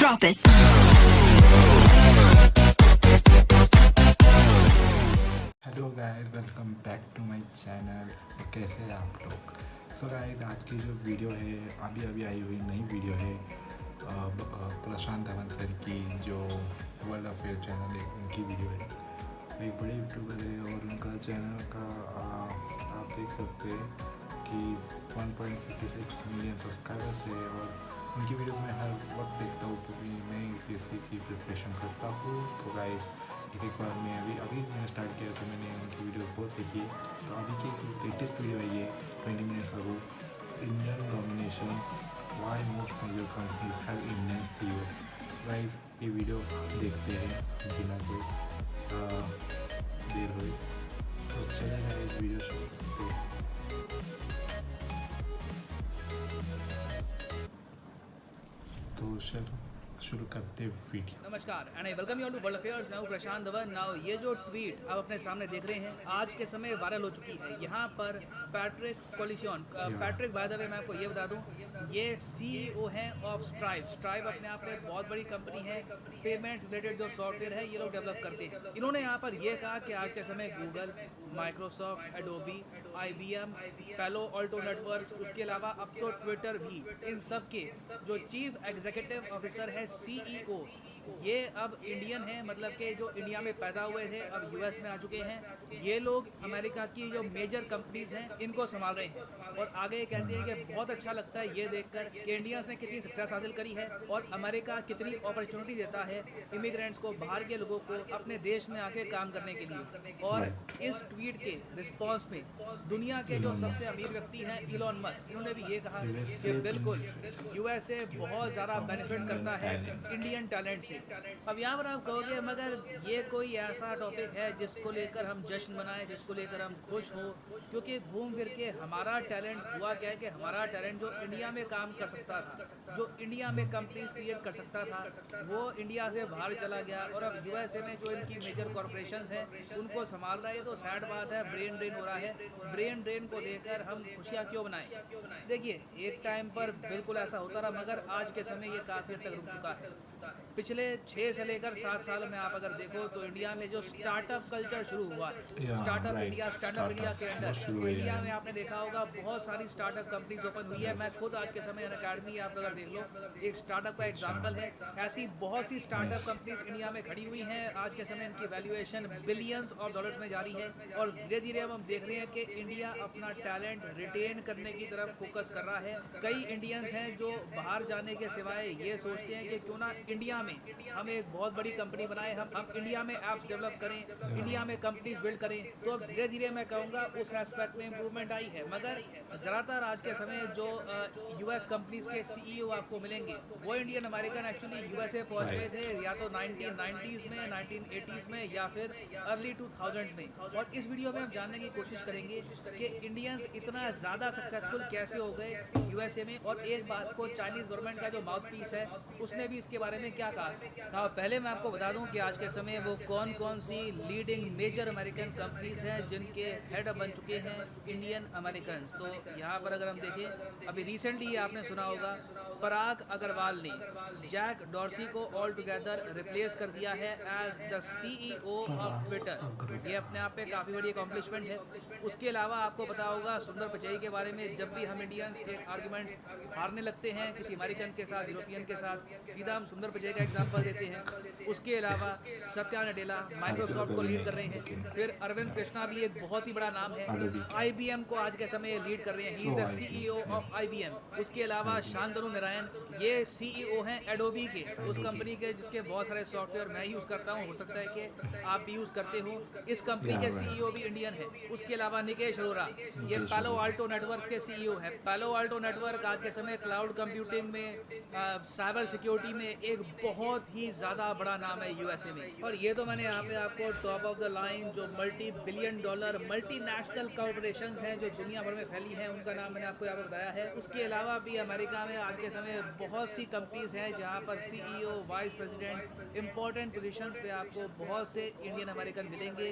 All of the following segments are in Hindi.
Drop it. Hello guys, welcome back to my channel. कैसे हैं आप लोग? सो गाइस, आज की जो वीडियो है अभी अभी आई हुई नई वीडियो है प्रशांत धवन सर की, जो वर्ल्ड अफेयर चैनल है उनकी वीडियो है। एक बड़े यूट्यूबर है और उनका चैनल का आप देख सकते हैं कि 1.56 मिलियन सब्सक्राइबर्स है। और उनकी वीडियोस मैं हर वक्त देखता हूँ क्योंकि मैं यूपीएससी की प्रिपरेशन करता हूँ। तो गाइस, एक बार मैं अभी मैंने स्टार्ट किया तो मैंने उनकी वीडियो बहुत देखी। तो अभी की लेटेस्ट वीडियो आई है 20 minutes ago, Indian domination, why most major companies have Indian CEO. Guys, ये वीडियो देखते हैं बिना कोई देर हुई। तो चलेगा इस वीडियो शुरू करते हैं। तो चलो शुरू करते वीडियो। नमस्कार and I welcome you all to world affairs. Now Prashant Dhawan. Now ये जो ट्वीट आप अपने सामने देख रहे हैं आज के समय वायरल हो चुकी है। यहाँ पर Patrick Collison, Patrick by the way मैं आपको ये बता दूं, ये सीईओ हैं ऑफ स्ट्राइप। स्ट्राइप अपने आप में बहुत बड़ी कंपनी है, पेमेंट्स रिलेटेड जो सॉफ्टवेयर है ये लोग डेवलप करते हैं। इन्होंने यहाँ पर ये कहा कि आज के समय गूगल, माइक्रोसॉफ्ट, एडोबी, IBM, पैलो ऑल्टो नेटवर्क्स, उसके अलावा अब तो ट्विटर भी, इन सब के जो चीफ एग्जीक्यूटिव ऑफिसर है, सीईओ, ये अब इंडियन हैं। मतलब कि जो इंडिया में पैदा हुए थे अब यूएस में आ चुके हैं। ये लोग अमेरिका की जो मेजर कंपनीज हैं इनको संभाल रहे हैं। और आगे कहते हैं कि बहुत अच्छा लगता है ये देखकर कि इंडिया ने कितनी सक्सेस हासिल करी है और अमेरिका कितनी अपॉर्चुनिटी देता है इमिग्रेंट्स को, बाहर के लोगों को अपने देश में आके काम करने के लिए। और इस ट्वीट के रिस्पॉन्स में दुनिया के जो सबसे अमीर व्यक्ति हैं इलॉन मस्क, इन्होंने भी ये कहा कि बिल्कुल यूएसए बहुत ज़्यादा बेनिफिट करता है इंडियन टैलेंट से। अब यहाँ पर आप कहोगे मगर ये कोई ऐसा टॉपिक है जिसको लेकर हम जश्न मनाएं, जिसको लेकर हम खुश हो, क्योंकि घूम फिर के हमारा टैलेंट हुआ क्या है कि हमारा टैलेंट जो इंडिया में काम कर सकता था, जो इंडिया में कंपनीज क्रिएट कर सकता था, वो इंडिया से बाहर चला गया। और अब यूएसए में जो इनकी मेजर कॉरपोरेशंस हैं उनको संभाल रहा है। तो सैड बात है, ब्रेन ड्रेन हो रहा है। ब्रेन ड्रेन को लेकर हम खुशियाँ क्यों बनाएं? देखिए, एक टाइम पर बिल्कुल ऐसा होता रहा मगर आज के समय ये काफ़ी हद तक रुक चुका है। पिछले 6 से लेकर 7 साल में आप अगर देखो तो इंडिया में जो स्टार्टअप कल्चर शुरू हुआ है, स्टार्टअप इंडिया के अंदर इंडिया में आपने देखा होगा बहुत सारी स्टार्टअप कंपनीज ओपन हुई है। मैं खुद आज के समय अकेडमी आप अगर देख लो, एक स्टार्टअप का एग्जाम्पल है। ऐसी बहुत सी स्टार्टअप कंपनीज इंडिया में खड़ी हुई हैं। आज के समय इनकी वैल्यूएशन बिलियंस ऑफ डॉलर्स में जा रही है। और धीरे धीरे अब हम देख रहे हैं कि इंडिया अपना टैलेंट रिटेन करने की तरफ फोकस कर रहा है। कई इंडियंस हैं जो बाहर जाने के सिवाय ये सोचते हैं कि क्यों ना इंडिया में हम एक बहुत बड़ी कंपनी बनाएं, हम इंडिया में ऐप्स डेवलप करें, इंडिया में कंपनीज बिल्ड करें। तो अब धीरे धीरे मैं कहूँगा उस एस्पेक्ट में इम्प्रूवमेंट आई है। मगर ज़्यादातर आज के समय जो यूएस कंपनीज के सीईओ आपको मिलेंगे वो इंडियन अमेरिकन एक्चुअली यूएसए पहुँच गए थे, या तो 1990s में, 1980s में, या फिर अर्ली 2000s में। और इस वीडियो में हम जानने की कोशिश करेंगे कि इंडियंस इतना ज़्यादा सक्सेसफुल कैसे हो गए यूएसए में। और एक बात को चाइनीज़ गवर्नमेंट का जो माउथ पीस है उसने भी इसके बारे में क्या कहा। पहले मैं आपको बता दूं कि आज के समय वो कौन कौन सी लीडिंग मेजर अमेरिकन कंपनीज हैं जिनके हेड बन चुके हैं इंडियन अमेरिकन। तो यहाँ पर अगर हम देखें, अभी रिसेंटली आपने सुना होगा पराग अग्रवाल ने जैक डॉर्सी को ऑल टुगेदर रिप्लेस कर दिया है as the CEO of Twitter. ये अपने आप में काफ़ी बड़ी अकॉम्प्लिशमेंट है। उसके अलावा आपको पता होगा सुंदर पिचाई के बारे में। जब भी हम इंडियंस एक आर्गूमेंट हारने लगते हैं किसी अमेरिकन के साथ, यूरोपियन के साथ, सीधा हम सुंदर पिचाई का एग्जाम्पल देते हैं। उसके अलावा सत्या नडेला माइक्रोसॉफ्ट को लीड कर रहे हैं। फिर अरविंद कृष्णा भी एक बहुत ही बड़ा नाम है, IBM को आज के समय लीड कर रहे हैं, he is the CEO of IBM। उसके अलावा शांतनु नारायण, ये सीईओ हैं एडोबी के, उस कंपनी के जिसके बहुत सारे सॉफ्टवेयर मैं यूज़ करता हूँ, हो सकता है कि आप भी यूज़ करते हो। इस कंपनी के सीईओ भी इंडियन है। उसके अलावा निकेश अरोरा, ये पैलो ऑल्टो नेटवर्क के सीईओ है। पैलो ऑल्टो नेटवर्क आज के समय क्लाउड कंप्यूटिंग में, साइबर सिक्योरिटी में एक बहुत बहुत ही ज़्यादा बड़ा नाम है यूएसए में। और ये तो मैंने यहाँ पे आपको टॉप ऑफ द लाइन जो multi billion dollar multinational corporations हैं जो दुनिया भर में फैली हैं उनका नाम मैंने आपको यहाँ पे बताया है। उसके अलावा भी अमेरिका में आज के समय बहुत सी कंपनीज हैं जहाँ पर CEO, vice president, important positions पे आपको बहुत से इंडियन अमेरिकन मिलेंगे।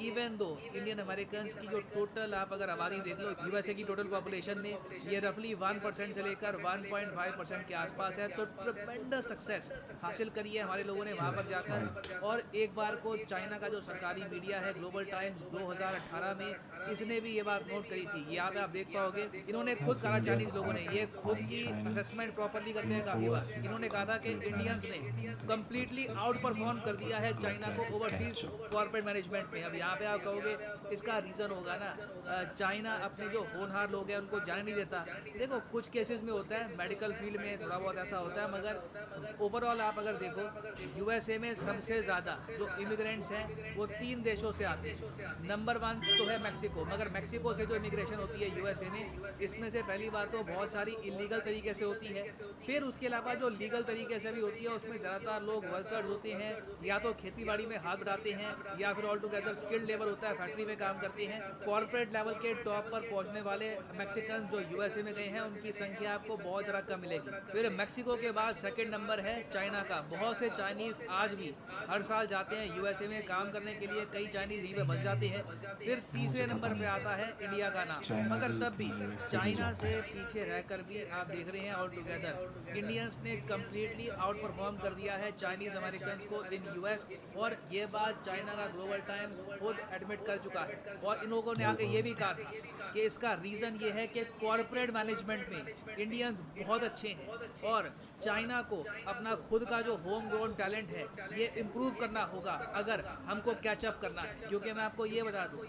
इवन दो इंडियन अमेरिकन की जो टोटल आप अगर आबादी देख लो यूएसए की टोटल पॉपुलेशन में, ये रफली 1% से लेकर 1.5% के आसपास है। तो ट्रिमेंडस सक्सेस हासिल करी है हमारे लोगों ने वहाँ पर जाकर। और एक बार को चाइना का जो सरकारी मीडिया है ग्लोबल टाइम्स 2018 में, इसने भी ये बात नोट करी थी। यहाँ पे आप देख पाओगे इन्होंने खुद कहा, चाइनीज लोगों ने ये खुद की असेसमेंट प्रॉपरली करते हैं काफी बार। इन्होंने कहा था कि इंडियंस ने कंप्लीटली आउट परफॉर्म कर दिया है चाइना को ओवरसीज कॉर्पोरेट मैनेजमेंट में। अब यहाँ पे आप कहोगे इसका रीज़न होगा ना, चाइना अपने जो होनहार लोग हैं उनको जाने नहीं देता। देखो कुछ केसेस में होता है, मेडिकल फील्ड में थोड़ा बहुत ऐसा होता है, मगर ओवरऑल आप अगर देखो यूएसए में सबसे ज़्यादा जो इमिग्रेंट्स हैं वो 3 देशों से आते हैं। नंबर 1 तो है मैक्सिको, मगर मैक्सिको से जो इमिग्रेशन होती है यूएसए में, इसमें से पहली बात तो बहुत सारी इलीगल तरीके से होती है। फिर उसके अलावा जो लीगल तरीके से भी होती है उसमें ज़्यादातर लोग वर्कर्स होते हैं, या तो खेती बाड़ी में हाथ बढ़ाते हैं या फिर ऑल टुगेदर स्किल्ड लेबर होता है, फैक्ट्री में काम करते हैं। कॉर्पोरेट लेवल के टॉप पर पहुंचने वाले मैक्सिकन जो यूएसए में गए हैं उनकी संख्या आपको बहुत ज़्यादा कम मिलेगी। फिर मैक्सिको के बाद सेकंड नंबर है चाइना का। बहुत से चाइनीज़ आज भी हर साल जाते हैं यूएसए में काम करने के लिए, कई चाइनीज़ यहीं पे बस जाते हैं। फिर तीसरे नंबर पे आता है इंडिया का नाम, मगर तब भी चाइना से पीछे रहकर भी आप देख रहे हैं ऑल टुगेदर इंडियंस ने कम्प्लीटली आउट परफॉर्म कर दिया है चाइनीज़ अमेरिकन को इन यूएस। और ये बात चाइना का ग्लोबल टाइम्स खुद एडमिट कर चुका है। और इन लोगों ने आगे ये भी कहा था कि इसका रीज़न ये है कि कॉर्पोरेट मैनेजमेंट में इंडियंस बहुत अच्छे हैं और चाइना को अपना खुद का जो होम ग्रोन टैलेंट है ये इम्प्रूव करना होगा अगर हमको कैचअप करना है। क्योंकि मैं आपको ये बता दूँ,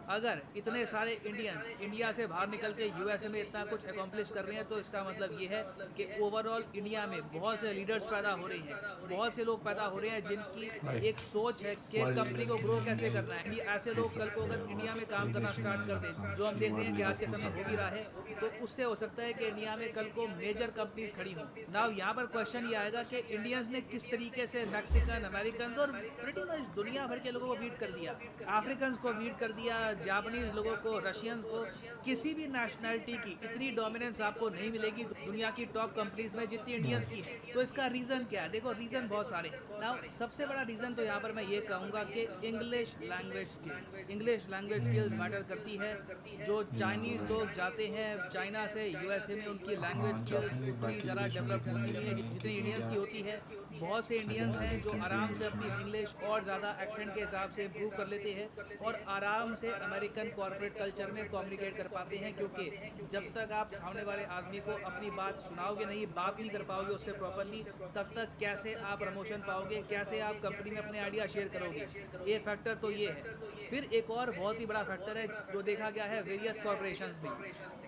अगर इतने सारे इंडियंस इंडिया से बाहर निकल के यूएसए में इतना कुछ अकॉम्प्लिश कर रहे हैं तो इसका मतलब ये है कि ओवरऑल इंडिया में बहुत से लीडर्स पैदा हो रहे हैं, बहुत से लोग पैदा हो रहे हैं जिनकी एक सोच है कि कंपनी को ग्रो कैसे करना है। ऐसे लोग कल को अगर इंडिया में काम करना स्टार्ट कर दें, जो हम देख रहे हैं कि आज के समय हो भी रहा है, तो उससे हो सकता है कि इंडिया में कल को मेजर कंपनीज खड़ी हों। नाउ यहाँ पर क्वेश्चन ये आएगा कि इंडियंस ने किस तरीके से मैक्सिकन, अमेरिकन और प्रीटी मच दुनिया भर के लोगों को बीट कर दिया, अफ्रीकन को बीट कर दिया, जापानीज लोगों को, रशियंस को। किसी भी नेशनलिटी की इतनी डोमिनेंस आपको नहीं मिलेगी दुनिया की टॉप कंपनीज में जितनी इंडियंस की है। तो इसका रीज़न क्या है? देखो रीज़न बहुत सारे हैं। नाउ सबसे बड़ा रीज़न तो यहाँ पर मैं ये कहूँगा कि इंग्लिश लैंग्वेज स्किल्स मैटर करती है। जो चाइनीज़ लोग जाते हैं चाइना से यूएसए में, उनकी लैंग्वेज स्किल्स उतनी ज़्यादा डेवलप होती नहीं है जितनी इंडियंस की होती है। बहुत से इंडियंस हैं जो आराम से अपनी इंग्लिश और ज़्यादा एक्सेंट के हिसाब से इम्प्रूव कर लेते हैं और आराम से अमेरिकन कॉर्पोरेट कल्चर में कम्युनिकेट कर पाते हैं। क्योंकि जब तक आप सामने वाले आदमी को अपनी बात सुनाओगे नहीं, बात नहीं कर पाओगे उससे प्रॉपरली, तब तक कैसे आप प्रमोशन पाओगे, कैसे आप कंपनी में अपने आइडिया शेयर करोगे। ये फैक्टर तो ये है। फिर एक और बहुत ही बड़ा फैक्टर है जो देखा गया है वेरियस कॉर्पोरेशंस में,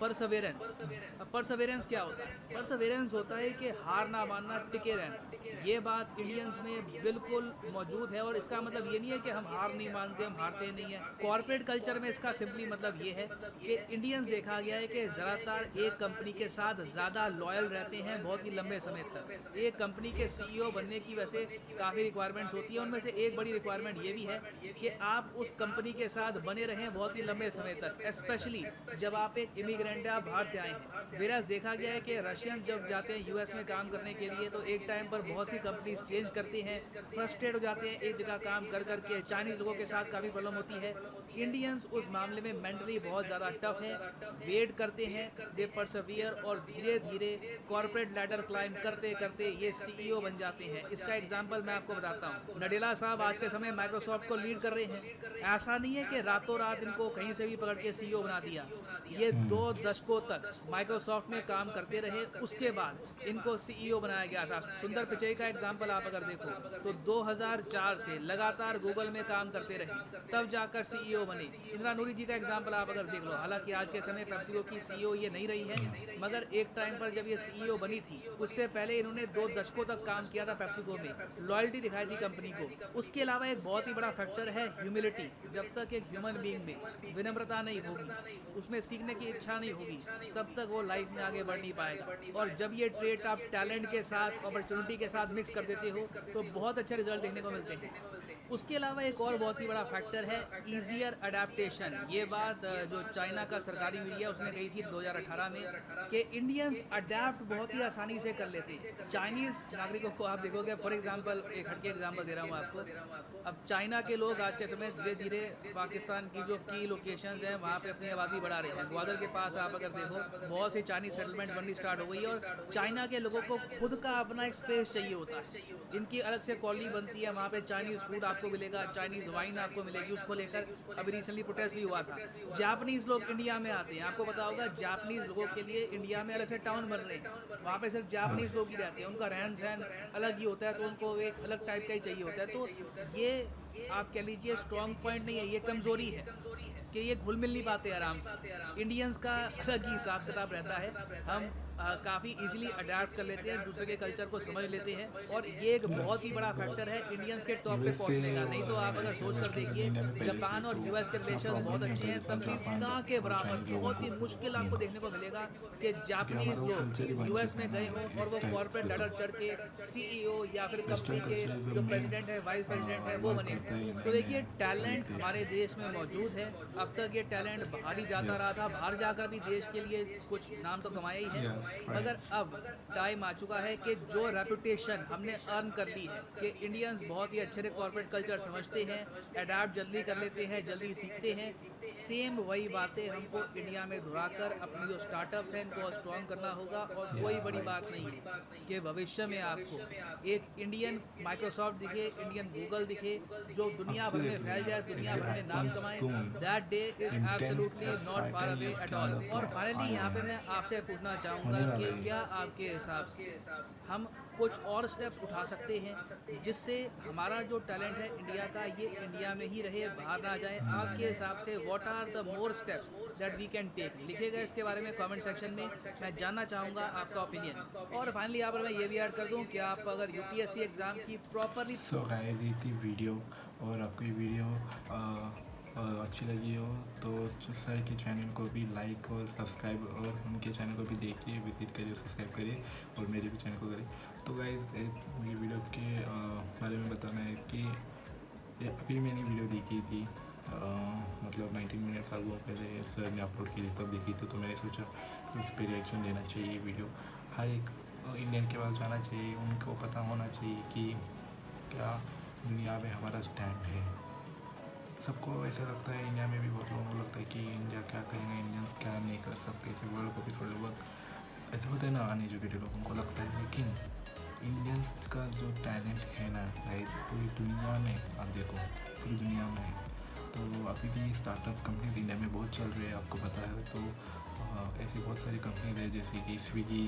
परसवेरेंस। अब परसवेरेंस क्या होता है? परसवेरेंस होता है कि हार ना मानना, टिके रहना। ये बात इंडियंस में बिल्कुल मौजूद है और इसका मतलब ये नहीं है कि हम हार नहीं मानते, हम हारते नहीं हैं। कॉर्पोरेट कल्चर में इसका सिंपली मतलब ये है कि इंडियंस देखा गया है कि ज़्यादातर एक कंपनी के साथ ज़्यादा लॉयल रहते हैं बहुत ही लंबे समय तक। एक कंपनी के सीईओ बनने की वैसे काफ़ी रिक्वायरमेंट्स होती है, उनमें से एक बड़ी रिक्वायरमेंट ये भी है कि आप उस कंपनी के साथ बने रहें बहुत ही लंबे समय तक, स्पेशली जब आप एक इमिग्रेंट आप बाहर से आए हैं। वेराज देखा गया है कि रशियन जब जाते हैं यूएस में काम करने के लिए तो एक टाइम पर बहुत सी कंपनीज चेंज करती हैं, फ्रस्ट्रेट हो जाते हैं एक जगह काम कर करके। चाइनीज़ लोगों के साथ काफ़ी प्रॉब्लम होती है। इंडियंस उस मामले में मेंटली बहुत ज़्यादा टफ है, वेट करते हैं, दे परसवियर और धीरे धीरे कॉर्पोरेट लैडर क्लाइंब करते करते ये सीईओ बन जाते हैं। इसका एग्जांपल मैं आपको बताता हूँ। नडेला साहब आज के समय माइक्रोसॉफ्ट को लीड कर रहे हैं। ऐसा नहीं है कि रातों रात इनको कहीं से भी पकड़ के सीईओ बना दिया। ये 2 दशकों तक माइक्रोसॉफ्ट में काम करते रहे, उसके बाद इनको सीईओ बनाया गया था। सुंदर पिचई का एग्जांपल आप अगर देखो तो 2004 से लगातार गूगल में काम करते रहे, तब जाकर सीईओ बने। इंदिरा नूरी जी का एग्जांपल आप अगर देख लो, हालांकि आज के समय पेप्सिको की सीईओ ये नहीं रही है, मगर एक टाइम पर जब ये सीईओ बनी थी उससे पहले इन्होंने 2 दशकों तक काम किया था पेप्सिको में, लॉयल्टी दिखाई थी कंपनी को। उसके अलावा एक बहुत ही बड़ा फैक्टर है ह्यूमिलिटी। जब तक एक ह्यूमन बीइंग में विनम्रता नहीं होगी, उसमें सीखने की इच्छा नहीं होगी, तब तक वो लाइफ में आगे बढ़ नहीं पाएगा। और जब ये ट्रेट आप टैलेंट के साथ, अपॉर्चुनिटी के साथ मिक्स कर देते हो तो बहुत अच्छे रिजल्ट देखने को मिलते हैं। उसके अलावा एक और बहुत ही बड़ा फैक्टर है ईजियर अडेप्टेशन। ये बात जो चाइना का सरकारी मीडिया उसने कही थी 2018 में कि इंडियंस अडेप्ट बहुत ही आसानी से कर लेते हैं। चाइनीज़ नागरिकों को आप देखोगे, फॉर एग्जांपल एक हटके एग्जांपल दे रहा हूँ आपको। अब चाइना के लोग आज के समय धीरे धीरे पाकिस्तान की जो की लोकेशंस हैं वहाँ पे अपनी आबादी बढ़ा रहे हैं। ग्वादर के पास आप अगर देखो बहुत सी चाइनीज सेटलमेंट बननी स्टार्ट हो गई है और चाइना के लोगों को खुद का अपना एक स्पेस चाहिए होता है। इनकी अलग से कॉलोनी बनती है, वहाँ पे चाइनीज़ फूड आपको मिलेगा, चाइनीज़ वाइन आपको मिलेगी। उसको लेकर अभी रिसेंटली प्रोटेस्ट भी हुआ था। जापानीज़ लोग इंडिया में आते हैं, आपको पता होगा जापानीज़ लोगों के लिए इंडिया में अलग से टाउन बन रहे हैं। वहाँ पे सिर्फ जापानीज़ लोग ही रहते हैं, उनका रहन सहन अलग ही होता है, तो उनको एक अलग टाइप का ही चाहिए होता है। तो ये आप कह लीजिए स्ट्रॉन्ग पॉइंट नहीं है, ये कमज़ोरी है कि ये घुल मिल नहीं पाते आराम से। इंडियंस का अलग ही हिसाब किताब रहता है, हम काफ़ी इजीली अडेप्ट कर लेते हैं, दूसरे के कल्चर को समझ लेते हैं और ये एक बहुत ही बड़ा फैक्टर है इंडियंस के टॉप पे पहुंचने का। नहीं तो आप अगर सोच कर देखिए जापान और यूएस के रिलेशन बहुत अच्छे हैं, तब भी ना के बराबर बहुत ही मुश्किल आपको देखने को मिलेगा कि जापानीज लोग यूएस में गए हों और वो कॉर्पोरेट लैडर चढ़ के सीईओ या फिर कंपनी के जो प्रेसिडेंट है, वाइस प्रेसिडेंट है, वो बने। तो देखिए टैलेंट हमारे देश में मौजूद है। अब तक ये टैलेंट बाहर ही जाता रहा था, बाहर जाकर भी देश के लिए कुछ नाम तो कमाया ही है, मगर अब टाइम आ चुका है कि जो रेपुटेशन हमने अर्न कर ली है कि इंडियंस बहुत ही अच्छे कॉर्पोरेट कल्चर समझते हैं, अडाप्ट जल्दी कर लेते हैं, जल्दी सीखते हैं, सेम वही बातें हमको इंडिया में दोहराकर अपने जो स्टार्टअप्स हैं इनको स्ट्रॉन्ग करना होगा। और कोई बड़ी बात नहीं है कि भविष्य में आपको एक इंडियन माइक्रोसॉफ्ट दिखे, इंडियन गूगल दिखे, जो दुनिया भर में फैल जाए, दुनिया भर में नाम कमाए। That day is absolutely not far away at all. और फाइनली यहाँ पे मैं आपसे पूछना चाहूँगा कि क्या आपके हिसाब से हम कुछ और स्टेप्स उठा सकते हैं जिससे हमारा जो टैलेंट है इंडिया का ये इंडिया में ही रहे, बाहर ना जाए? आपके हिसाब से what are the more steps that we can take? लिखिएगा इसके बारे में कमेंट सेक्शन में, मैं जानना चाहूँगा आपका ओपिनियन। और फाइनली यहाँ पर मैं ये भी ऐड कर दूँ कि आप अगर यूपीएससी एग्ज़ाम की प्रॉपरली सो गाइस ये थी वीडियो, और आपको ये वीडियो अच्छी लगी हो तो सर के चैनल को भी लाइक और सब्सक्राइब, और उनके चैनल को भी देखिए, विजिट करिए, सब्सक्राइब करिए, और मेरे भी चैनल को करिए। तो गाइस ये वीडियो के बारे में बताना है कि अभी मैंने वीडियो देखी थी, मतलब 19 मिनट्स आगे पहले सर ने अपलोड की थी, तब देखी थी। तो मैंने सोचा उस पर रिएक्शन देना चाहिए। वीडियो हर एक इंडियन के पास जाना चाहिए, उनको पता होना चाहिए कि क्या दुनिया में हमारा स्टैंड है। सबको ऐसा लगता है, इंडिया में भी बहुत लोगों को लगता है कि इंडिया क्या करेंगे, इंडियंस क्या नहीं कर सकते। ऐसे वर्ल्ड को भी थोड़े बहुत ऐसे होते हैं ना, अनएजुकेटेड लोगों को लगता है। लेकिन इंडियंस का जो टैलेंट है ना गाइस, पूरी दुनिया में आप देखो, पूरी दुनिया में है। तो अभी भी स्टार्टअप कंपनीज इंडिया में बहुत चल रही है, आपको पता है। तो ऐसी बहुत सारी कंपनीज है जैसे कि स्विगी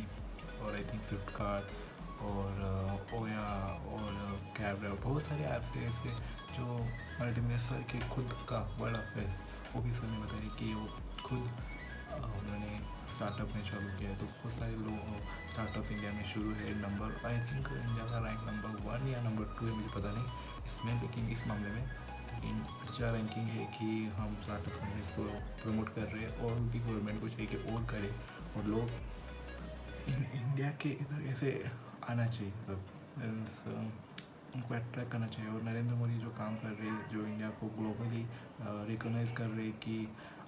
और आई थिंक फ्लिपकार्ट और ओया और कैब, बहुत सारे ऐप्स हैं ऐसे जो मल्टीमीडिया सर के खुद का बड़ा है। वो भी सर ने बताया कि वो खुद उन्होंने स्टार्टअप में चालू किया है। तो बहुत सारे लोग स्टार्टअप इंडिया में शुरू है। नंबर आई थिंक इंडिया का रैंक नंबर 1 या नंबर 2 है, मुझे पता नहीं इसमें, लेकिन इस मामले में अच्छा रैंकिंग है कि हम स्टार्टअप कंपनीज को प्रमोट कर रहे हैं। और भी गवर्नमेंट को चाहिए कि और करे, और लोग इंडिया के इधर ऐसे आना चाहिए, मतलब उनको अट्रैक्ट करना चाहिए। और नरेंद्र मोदी जो काम कर रहे हैं, जो इंडिया को ग्लोबली रिकॉग्नाइज कर रहे हैं कि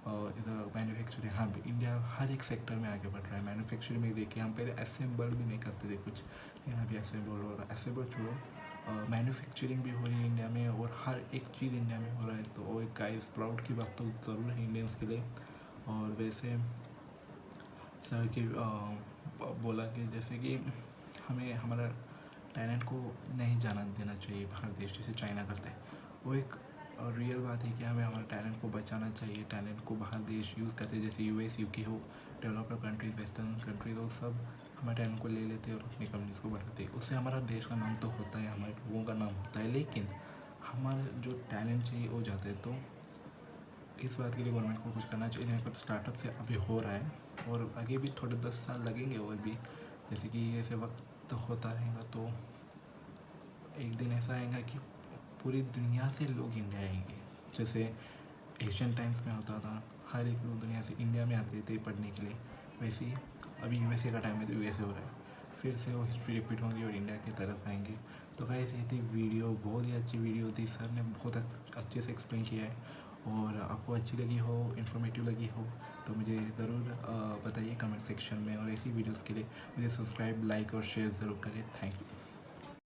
इधर मैन्युफैक्चरिंग, हाँ इंडिया हर एक सेक्टर में आगे बढ़ रहा है। मैन्युफैक्चरिंग में देखिए, हम पहले असेंबल भी नहीं करते थे कुछ, लेकिन अभी असेंबल हो रहा है। असेंबल छोड़ो, मैन्युफैक्चरिंग भी हो रही है इंडिया में, और हर एक चीज़ इंडिया में हो रहा है। तो वो एक गाइस प्राउड की बात तो ज़रूर है इंडियंस के लिए। और वैसे सर की बोला कि जैसे कि हमें हमारा टैलेंट को नहीं जाना देना चाहिए बाहर देश, जैसे चाइना करता है। वो एक रियल बात है कि हमें हमारे टैलेंट को बचाना चाहिए। टैलेंट को बाहर देश यूज़ करते हैं, जैसे यूएस यूके हो, डेवलप्ड कंट्रीज, वेस्टर्न कंट्रीज, वो सब हमारे टैलेंट को ले लेते हैं और अपनी कंपनीज को बढ़ाते हैं। उससे हमारा देश का नाम तो होता है, हमारे लोगों का नाम होता है, लेकिन हमारा जो टैलेंट चाहिए वो जाता है। तो इस बात के लिए गवर्नमेंट को कुछ करना चाहिए। यहाँ पर स्टार्टअप से अभी हो रहा है, और आगे भी थोड़े 10 साल लगेंगे और भी, जैसे कि ऐसे वक्त होता रहेगा तो एक दिन ऐसा आएगा कि पूरी दुनिया से लोग इंडिया आएंगे। जैसे एशियन टाइम्स में होता था, हर एक लोग दुनिया से इंडिया में आते थे पढ़ने के लिए, वैसे ही अभी यूएसए का टाइम है तो यूएसए हो रहा है, फिर से वो हिस्ट्री रिपीट होंगी और इंडिया की तरफ आएंगे। तो गाइस ये थी वीडियो, बहुत ही अच्छी वीडियो थी, सर ने बहुत अच्छे से एक्सप्लेन किया है। और आपको अच्छी लगी हो, इन्फॉर्मेटिव लगी हो तो मुझे ज़रूर बताइए कमेंट सेक्शन में। और ऐसी वीडियोज़ के लिए मुझे सब्सक्राइब, लाइक और शेयर ज़रूर करें। Thank you.